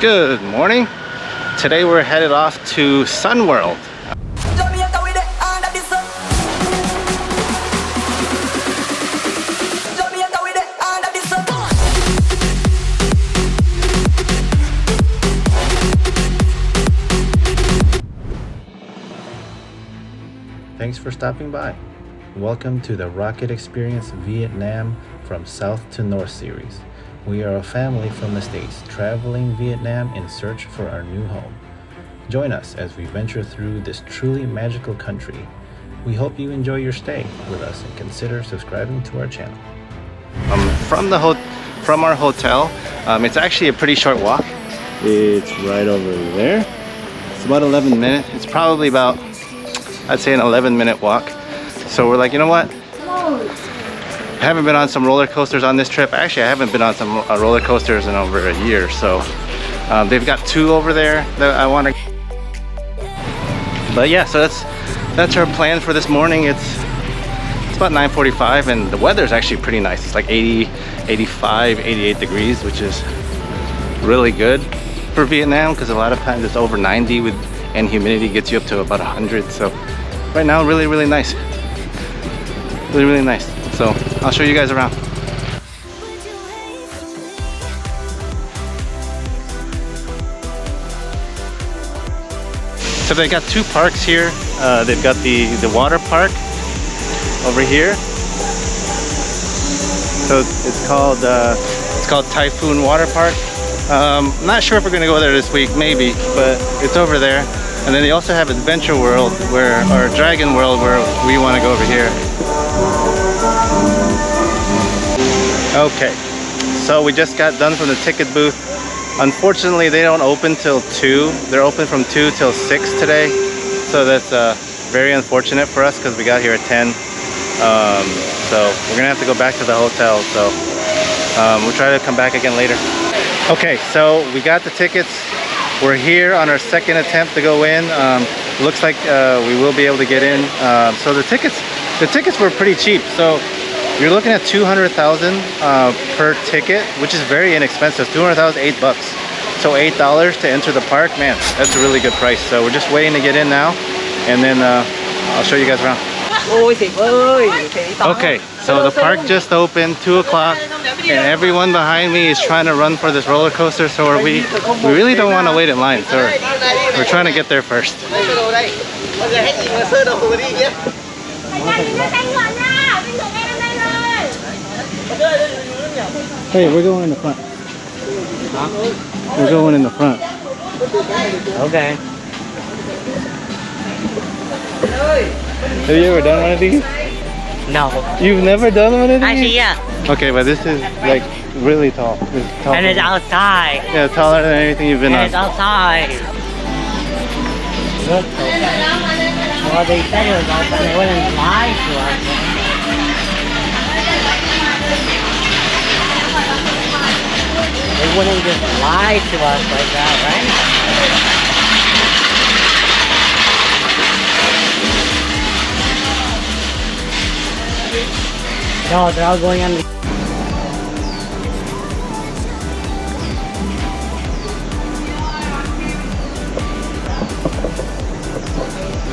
Good morning. Today we're headed off to Sunworld. Thanks for stopping by. Welcome to the Rocket Experience Vietnam from South to North series. We are a family from the States traveling Vietnam in search for our new home. Join us as we venture through this truly magical country. We hope you enjoy your stay with us and consider subscribing to our channel. From our hotel, it's actually a pretty short walk. It's right over there. It's about 11 minutes. It's probably about, I'd say, an 11-minute walk. So we're like, you know what? I haven't been on some roller coasters on this trip. Actually, I haven't been on some roller coasters in over a year. So they've got two over there that I want to. But yeah, so that's our plan for this morning. It's about 9:45 and the weather's actually pretty nice. It's like 80, 85, 88 degrees, which is really good for Vietnam because a lot of times it's over 90 and humidity gets you up to about 100. So right now, really nice. Really nice. So I'll show you guys around. So they got two parks here. They've got the water park over here. So it's called Typhoon Water Park. I'm not sure if we're gonna go there this week, maybe, but it's over there. And then they also have Adventure World, or Dragon World, where we want to go over here. Okay, so we just got done from the ticket booth. Unfortunately, they don't open till 2. They're open from 2 till 6 today. So that's very unfortunate for us because we got here at 10. So we're gonna have to go back to the hotel. So we'll try to come back again later. Okay, so we got the tickets. We're here on our second attempt to go in. Looks like we will be able to get in. So the tickets were pretty cheap. So you're looking at 200,000 per ticket, which is very inexpensive. 200,000, $8. So $8 to enter the park, man, that's a really good price. So we're just waiting to get in now, and then I'll show you guys around. Okay, so the park just opened, 2 o'clock, and everyone behind me is trying to run for this roller coaster. So we really don't want to wait in line. So we're trying to get there first. Hey, we're going in the front. Huh? We're going in the front. Okay. Have you ever done one of these? No. You've never done one of these? Actually, yeah. Okay, but this is like really tall. And it's outside. Yeah, taller than anything you've been on. It's outside. Look. Well, they said it was outside. They wouldn't lie to us. They wouldn't just lie to us like that, right? No, they're all going on the...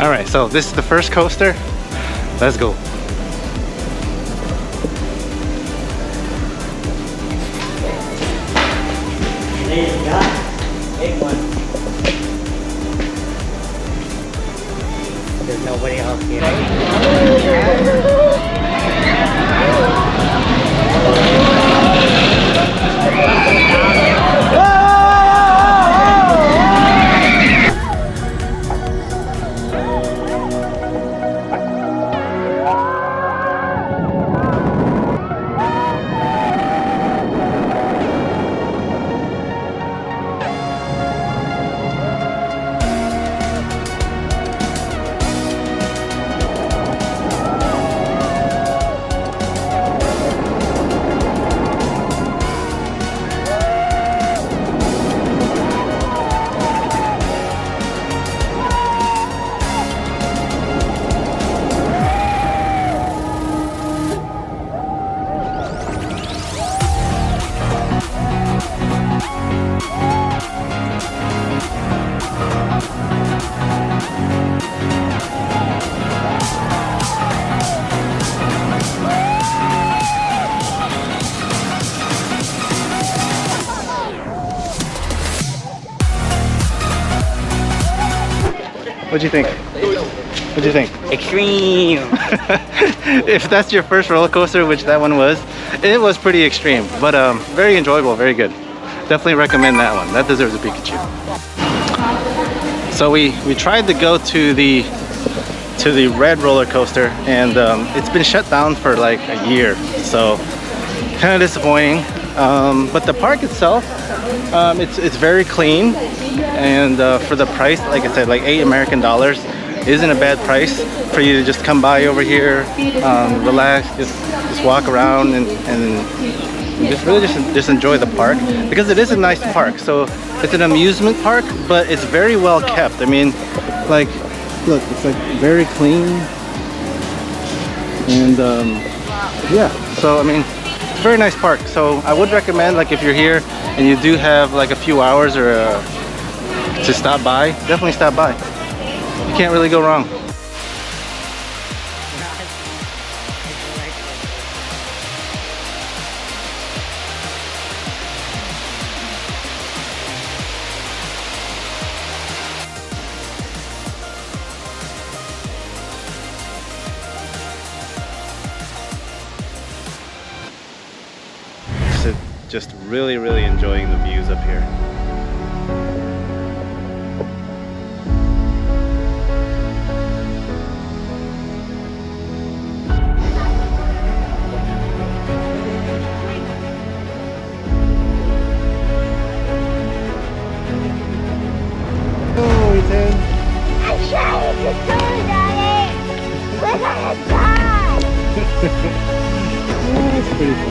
Alright, so this is the first coaster. Let's go. Big one. There's nobody else here. What'd you think? What'd you think? Extreme. If that's your first roller coaster, which that one was, it was pretty extreme, but very enjoyable, very good. Definitely recommend that one. That deserves a Pikachu. So we tried to go to the red roller coaster, and it's been shut down for like a year, so kind of disappointing. But the park itself, it's very clean, and for the price, like I said, like $8 American isn't a bad price for you to just come by over here, relax, just walk around and just really just enjoy the park, because it is a nice park. So it's an amusement park, but it's very well kept. I mean, like, look, it's like very clean, and yeah, so I mean, it's a very nice park. So I would recommend, like, if you're here and you do have like a few hours or to stop by, definitely stop by. You can't really go wrong. So just really enjoying the views up here. Oh, Ethan. I'm trying to turn on it, but I die. Oh, that's pretty cool.